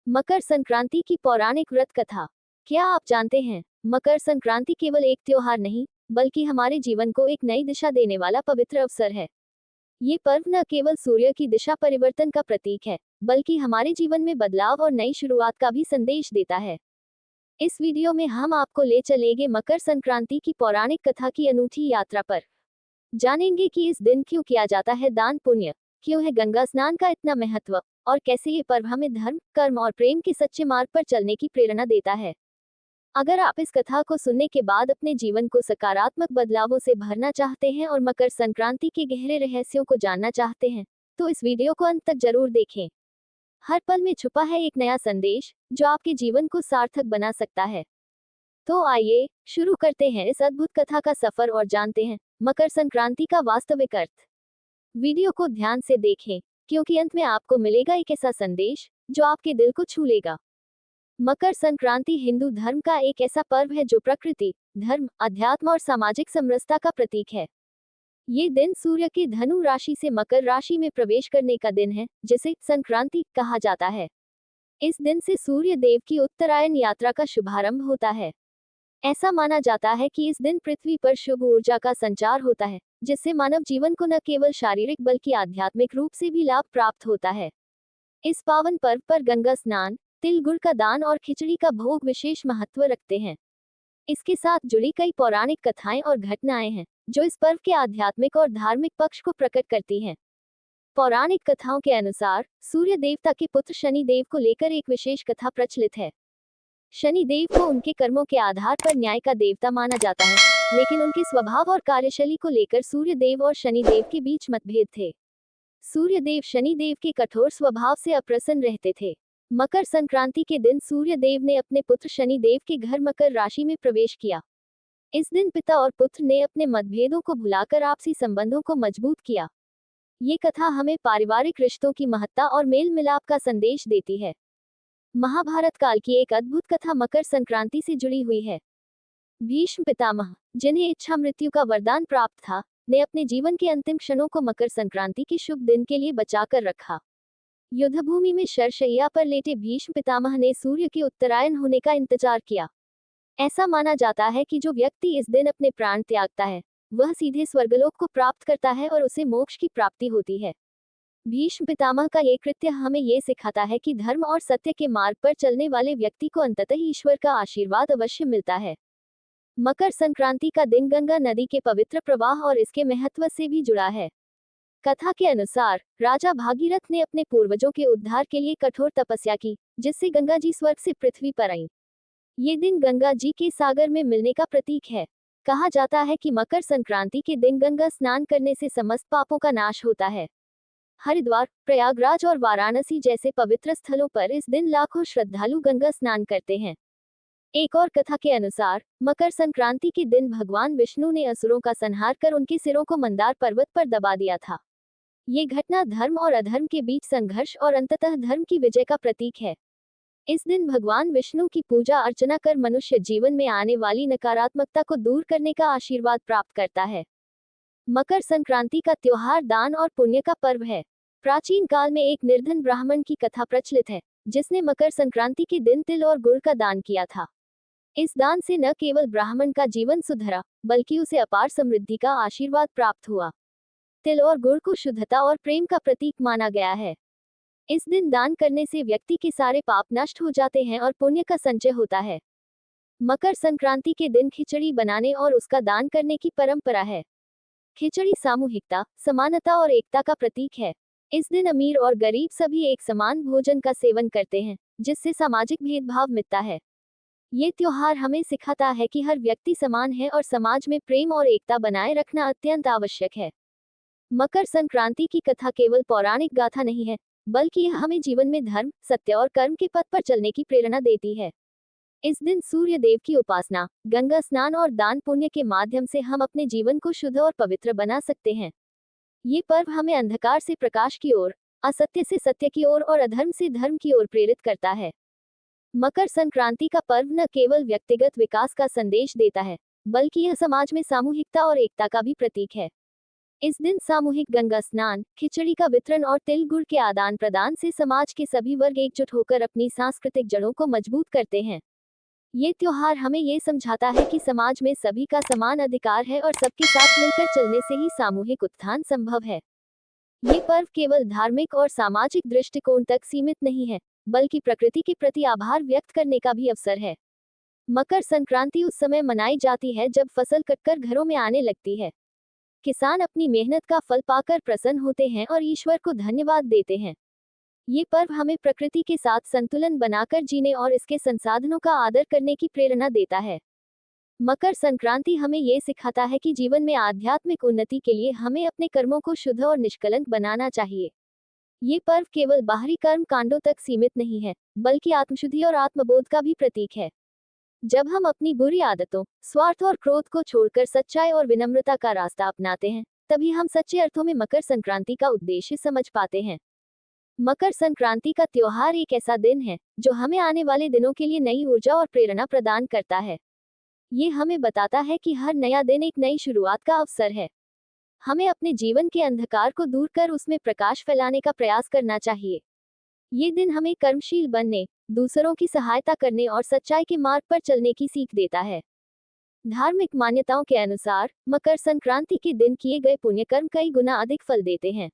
मकर संक्रांति की पौराणिक व्रत कथा। क्या आप जानते हैं, मकर संक्रांति केवल एक त्योहार नहीं, बल्कि हमारे जीवन को एक नई दिशा देने वाला पवित्र अवसर है। ये पर्व न केवल सूर्य की दिशा परिवर्तन का प्रतीक है, बल्कि हमारे जीवन में बदलाव और नई शुरुआत का भी संदेश देता है। इस वीडियो में हम आपको ले चलेंगे मकर संक्रांति की पौराणिक कथा की अनूठी यात्रा पर। जानेंगे कि इस दिन क्यों किया जाता है दान पुण्य, क्यों है गंगा स्नान का इतना महत्व, और कैसे ये पर्व हमें धर्म, कर्म और प्रेम के सच्चे मार्ग पर चलने की प्रेरणा देता है। अगर आप इस कथा को सुनने के बाद अपने जीवन को सकारात्मक बदलावों से भरना चाहते हैं और मकर संक्रांति के गहरे रहस्यों को जानना चाहते हैं, तो इस वीडियो को अंत तक जरूर देखें। हर पल में छुपा है एक नया संदेश, जो आपके जीवन को सार्थक बना सकता है। तो आइए शुरू करते हैं इस अद्भुत कथा का सफर और जानते हैं मकर संक्रांति का वास्तविक अर्थ। वीडियो को ध्यान से देखें, क्योंकि अंत में आपको मिलेगा एक ऐसा संदेश जो आपके दिल को छू लेगा। मकर संक्रांति हिंदू धर्म का एक ऐसा पर्व है जो प्रकृति, धर्म, अध्यात्म और सामाजिक समरसता का प्रतीक है। ये दिन सूर्य की धनु राशि से मकर राशि में प्रवेश करने का दिन है, जिसे संक्रांति कहा जाता है। इस दिन से सूर्य देव की उत्तरायण यात्रा का शुभारंभ होता है। ऐसा माना जाता है कि इस दिन पृथ्वी पर शुभ ऊर्जा का संचार होता है, जिससे मानव जीवन को न केवल शारीरिक बल्कि आध्यात्मिक रूप से भी लाभ प्राप्त होता है। इस पावन पर्व पर गंगा स्नान, तिल गुड़ का दान और खिचड़ी का भोग विशेष महत्व रखते हैं। इसके साथ जुड़ी कई पौराणिक कथाएं और घटनाएं हैं, जो इस पर्व के आध्यात्मिक और धार्मिक पक्ष को प्रकट करती हैं। पौराणिक कथाओं के अनुसार सूर्य देवता के पुत्र शनि देव को लेकर एक विशेष कथा प्रचलित है। शनि देव को उनके कर्मों के आधार पर न्याय का देवता माना जाता है, लेकिन उनके स्वभाव और कार्यशैली को लेकर सूर्य देव और शनि देव के बीच मतभेद थे। सूर्य देव शनि देव के कठोर स्वभाव से अप्रसन्न रहते थे। मकर संक्रांति के दिन सूर्य देव ने अपने पुत्र शनि देव के घर मकर राशि में प्रवेश किया। इस दिन पिता और पुत्र ने अपने मतभेदों को भुलाकर आपसी संबंधों को मजबूत किया। ये कथा हमें पारिवारिक रिश्तों की महत्ता और मेल मिलाप का संदेश देती है। महाभारत काल की एक अद्भुत कथा मकर संक्रांति से जुड़ी हुई है। भीष्म पितामह, जिन्हें इच्छा मृत्यु का वरदान प्राप्त था, ने अपने जीवन के अंतिम क्षणों को मकर संक्रांति के शुभ दिन के लिए बचाकर रखा। युद्धभूमि में शरशैया पर लेटे भीष्म पितामह ने सूर्य के उत्तरायण होने का इंतजार किया। ऐसा माना जाता है कि जो व्यक्ति इस दिन अपने प्राण त्यागता है, वह सीधे स्वर्गलोक को प्राप्त करता है और उसे मोक्ष की प्राप्ति होती है। भीष्म पितामह का ये कृत्य हमें ये सिखाता है कि धर्म और सत्य के मार्ग पर चलने वाले व्यक्ति को अंततः ईश्वर का आशीर्वाद अवश्य मिलता है। मकर संक्रांति का दिन गंगा नदी के पवित्र प्रवाह और इसके महत्व से भी जुड़ा है। कथा के अनुसार राजा भागीरथ ने अपने पूर्वजों के उद्धार के लिए कठोर तपस्या की, जिससे गंगा जी स्वर्ग से पृथ्वी पर आई। ये दिन गंगा जी के सागर में मिलने का प्रतीक है। कहा जाता है कि मकर संक्रांति के दिन गंगा स्नान करने से समस्त पापों का नाश होता है। हरिद्वार, प्रयागराज और वाराणसी जैसे पवित्र स्थलों पर इस दिन लाखों श्रद्धालु गंगा स्नान करते हैं। एक और कथा के अनुसार मकर संक्रांति के दिन भगवान विष्णु ने असुरों का संहार कर उनके सिरों को मंदार पर्वत पर दबा दिया था। ये घटना धर्म और अधर्म के बीच संघर्ष और अंततः धर्म की विजय का प्रतीक है। इस दिन भगवान विष्णु की पूजा अर्चना कर मनुष्य जीवन में आने वाली नकारात्मकता को दूर करने का आशीर्वाद प्राप्त करता है। मकर संक्रांति का त्योहार दान और पुण्य का पर्व है। प्राचीन काल में एक निर्धन ब्राह्मण की कथा प्रचलित है, जिसने मकर संक्रांति के दिन तिल और गुड़ का दान किया था। इस दान से न केवल ब्राह्मण का जीवन सुधरा, बल्कि उसे अपार समृद्धि का आशीर्वाद प्राप्त हुआ। तिल और गुड़ को शुद्धता और प्रेम का प्रतीक माना गया है। इस दिन दान करने से व्यक्ति के सारे पाप नष्ट हो जाते हैं और पुण्य का संचय होता है। मकर संक्रांति के दिन खिचड़ी बनाने और उसका दान करने की परंपरा है। खिचड़ी सामूहिकता, समानता और एकता का प्रतीक है। इस दिन अमीर और गरीब सभी एक समान भोजन का सेवन करते हैं, जिससे सामाजिक भेदभाव मिटता है। ये त्योहार हमें सिखाता है कि हर व्यक्ति समान है और समाज में प्रेम और एकता बनाए रखना अत्यंत आवश्यक है। मकर संक्रांति की कथा केवल पौराणिक गाथा नहीं है, बल्कि यह हमें जीवन में धर्म, सत्य और कर्म के पथ पर चलने की प्रेरणा देती है। इस दिन सूर्य देव की उपासना, गंगा स्नान और दान पुण्य के माध्यम से हम अपने जीवन को शुद्ध और पवित्र बना सकते हैं। ये पर्व हमें अंधकार से प्रकाश की ओर, असत्य से सत्य की ओर और अधर्म से धर्म की ओर प्रेरित करता है। मकर संक्रांति का पर्व न केवल व्यक्तिगत विकास का संदेश देता है, बल्कि यह समाज में सामूहिकता और एकता का भी प्रतीक है। इस दिन सामूहिक गंगा स्नान, खिचड़ी का वितरण और तिल गुड़ के आदान प्रदान से समाज के सभी वर्ग एकजुट होकर अपनी सांस्कृतिक जड़ों को मजबूत करते हैं। ये त्योहार हमें ये समझाता है कि समाज में सभी का समान अधिकार है और सबके साथ मिलकर चलने से ही सामूहिक उत्थान संभव है। ये पर्व केवल धार्मिक और सामाजिक दृष्टिकोण तक सीमित नहीं है, बल्कि प्रकृति के प्रति आभार व्यक्त करने का भी अवसर है। मकर संक्रांति उस समय मनाई जाती है जब फसल कटकर घरों में आने लगती है। किसान अपनी मेहनत का फल पाकर प्रसन्न होते हैं और ईश्वर को धन्यवाद देते हैं। ये पर्व हमें प्रकृति के साथ संतुलन बनाकर जीने और इसके संसाधनों का आदर करने की प्रेरणा देता है। मकर संक्रांति हमें ये सिखाता है कि जीवन में आध्यात्मिक उन्नति के लिए हमें अपने कर्मों को शुद्ध और निष्कलंक बनाना चाहिए। ये पर्व केवल बाहरी कर्म कांडों तक सीमित नहीं है, बल्कि आत्मशुद्धि और आत्मबोध का भी प्रतीक है। जब हम अपनी बुरी आदतों, स्वार्थ और क्रोध को छोड़कर सच्चाई और विनम्रता का रास्ता अपनाते हैं, तभी हम सच्चे अर्थों में मकर संक्रांति का उद्देश्य समझ पाते हैं। मकर संक्रांति का त्योहार एक ऐसा दिन है जो हमें आने वाले दिनों के लिए नई ऊर्जा और प्रेरणा प्रदान करता है। ये हमें बताता है कि हर नया दिन एक नई शुरुआत का अवसर है। हमें अपने जीवन के अंधकार को दूर कर उसमें प्रकाश फैलाने का प्रयास करना चाहिए। ये दिन हमें कर्मशील बनने, दूसरों की सहायता करने और सच्चाई के मार्ग पर चलने की सीख देता है। धार्मिक मान्यताओं के अनुसार मकर संक्रांति के दिन किए गए पुण्य कर्म कई गुना अधिक फल देते हैं।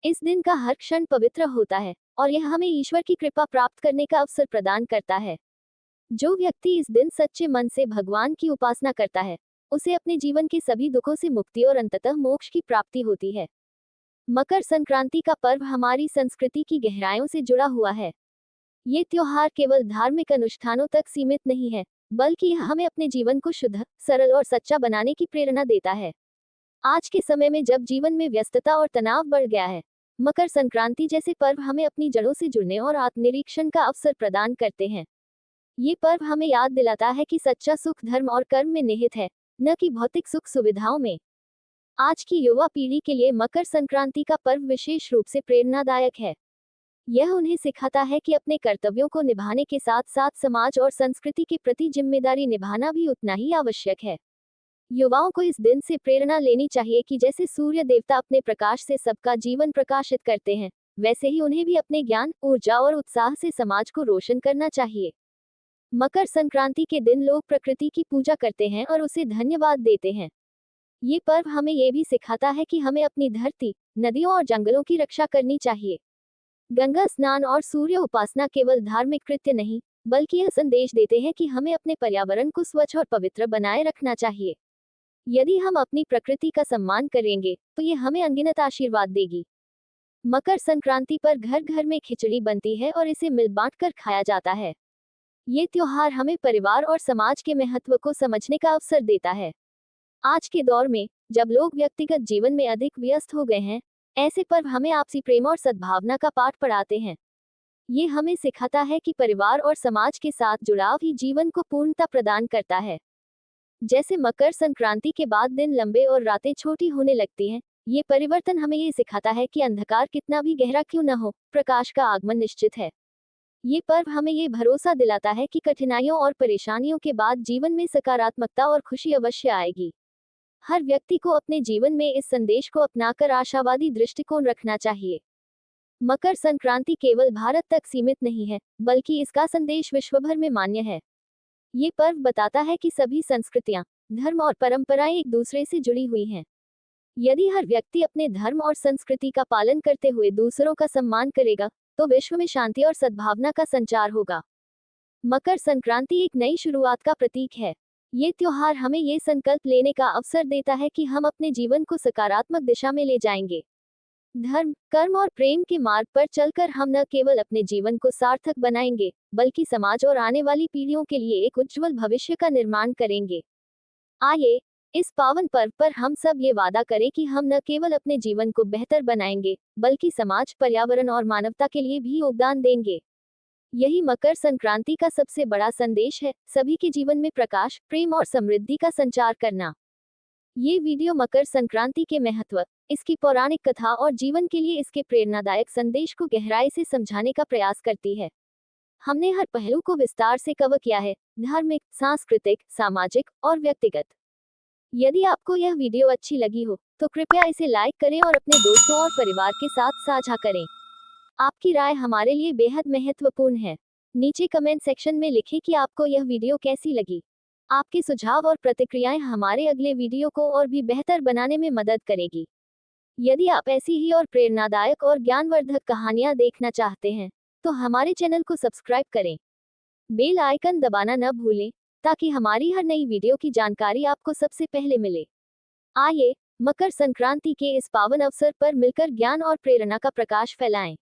इस दिन का हर क्षण पवित्र होता है और यह हमें ईश्वर की कृपा प्राप्त करने का अवसर प्रदान करता है। जो व्यक्ति इस दिन सच्चे मन से भगवान की उपासना करता है, उसे अपने जीवन के सभी दुखों से मुक्ति और अंततः मोक्ष की प्राप्ति होती है। मकर संक्रांति का पर्व हमारी संस्कृति की गहराइयों से जुड़ा हुआ है। ये त्योहार केवल धार्मिक अनुष्ठानों तक सीमित नहीं है, बल्कि यह हमें अपने जीवन को शुद्ध, सरल और सच्चा बनाने की प्रेरणा देता है। आज के समय में जब जीवन में व्यस्तता और तनाव बढ़ गया है, मकर संक्रांति जैसे पर्व हमें अपनी जड़ों से जुड़ने और आत्मनिरीक्षण का अवसर प्रदान करते हैं। ये पर्व हमें याद दिलाता है कि सच्चा सुख धर्म और कर्म में निहित है, न कि भौतिक सुख सुविधाओं में। आज की युवा पीढ़ी के लिए मकर संक्रांति का पर्व विशेष रूप से प्रेरणादायक है। यह उन्हें सिखाता है कि अपने कर्तव्यों को निभाने के साथ साथ समाज और संस्कृति के प्रति जिम्मेदारी निभाना भी उतना ही आवश्यक है। युवाओं को इस दिन से प्रेरणा लेनी चाहिए कि जैसे सूर्य देवता अपने प्रकाश से सबका जीवन प्रकाशित करते हैं, वैसे ही उन्हें भी अपने ज्ञान, ऊर्जा और उत्साह से समाज को रोशन करना चाहिए। मकर संक्रांति के दिन लोग प्रकृति की पूजा करते हैं और उसे धन्यवाद देते हैं। ये पर्व हमें ये भी सिखाता है कि हमें अपनी धरती, नदियों और जंगलों की रक्षा करनी चाहिए। गंगा स्नान और सूर्य उपासना केवल धार्मिक कृत्य नहीं, बल्कि यह संदेश देते हैं कि हमें अपने पर्यावरण को स्वच्छ और पवित्र बनाए रखना चाहिए। यदि हम अपनी प्रकृति का सम्मान करेंगे, तो ये हमें अनगिनत आशीर्वाद देगी। मकर संक्रांति पर घर घर में खिचड़ी बनती है और इसे मिल बांट कर खाया जाता है। ये त्योहार हमें परिवार और समाज के महत्व को समझने का अवसर देता है। आज के दौर में, जब लोग व्यक्तिगत जीवन में अधिक व्यस्त हो गए हैं, ऐसे पर्व हमें आपसी प्रेम और सद्भावना का पाठ पढ़ाते हैं। ये हमें सिखाता है कि परिवार और समाज के साथ जुड़ाव ही जीवन को पूर्णता प्रदान करता है। जैसे मकर संक्रांति के बाद दिन लंबे और रातें छोटी होने लगती हैं, ये परिवर्तन हमें ये सिखाता है कि अंधकार कितना भी गहरा क्यों न हो, प्रकाश का आगमन निश्चित है। ये पर्व हमें ये भरोसा दिलाता है कि कठिनाइयों और परेशानियों के बाद जीवन में सकारात्मकता और खुशी अवश्य आएगी। हर व्यक्ति को अपने जीवन में इस संदेश को अपनाकर आशावादी दृष्टिकोण रखना चाहिए। मकर संक्रांति केवल भारत तक सीमित नहीं है, बल्कि इसका संदेश विश्वभर में मान्य है। ये पर्व बताता है कि सभी संस्कृतियां, धर्म और परंपराएं एक दूसरे से जुड़ी हुई हैं। यदि हर व्यक्ति अपने धर्म और संस्कृति का पालन करते हुए दूसरों का सम्मान करेगा, तो विश्व में शांति और सद्भावना का संचार होगा। मकर संक्रांति एक नई शुरुआत का प्रतीक है। ये त्योहार हमें ये संकल्प लेने का अवसर देता है कि हम अपने जीवन को सकारात्मक दिशा में ले जाएंगे। धर्म, कर्म और प्रेम के मार्ग पर चलकर हम न केवल अपने जीवन को सार्थक बनाएंगे, बल्कि समाज और आने वाली पीढ़ियों के लिए एक उज्जवल भविष्य का निर्माण करेंगे। आइए, इस पावन पर्व पर हम सब ये वादा करें कि हम न केवल अपने जीवन को बेहतर बनाएंगे, बल्कि समाज, पर्यावरण और मानवता के लिए भी योगदान देंगे। यही मकर संक्रांति का सबसे बड़ा संदेश है, सभी के जीवन में प्रकाश, प्रेम और समृद्धि का संचार करना। ये वीडियो मकर संक्रांति के महत्व, इसकी पौराणिक कथा और जीवन के लिए इसके प्रेरणादायक संदेश को गहराई से समझाने का प्रयास करती है। हमने हर पहलू को विस्तार से कवर किया है, धार्मिक, सांस्कृतिक, सामाजिक और व्यक्तिगत। यदि आपको यह वीडियो अच्छी लगी हो, तो कृपया इसे लाइक करें और अपने दोस्तों और परिवार के साथ साझा करें। आपकी राय हमारे लिए बेहद महत्वपूर्ण है। नीचे कमेंट सेक्शन में लिखें कि आपको यह वीडियो कैसी लगी। आपके सुझाव और प्रतिक्रियाएं हमारे अगले वीडियो को और भी बेहतर बनाने में मदद करेगी। यदि आप ऐसी ही और प्रेरणादायक और ज्ञानवर्धक कहानियां देखना चाहते हैं, तो हमारे चैनल को सब्सक्राइब करें। बेल आइकन दबाना न भूलें, ताकि हमारी हर नई वीडियो की जानकारी आपको सबसे पहले मिले। आइए, मकर संक्रांति के इस पावन अवसर पर मिलकर ज्ञान और प्रेरणा का प्रकाश फैलाएं।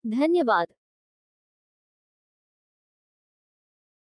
धन्यवाद।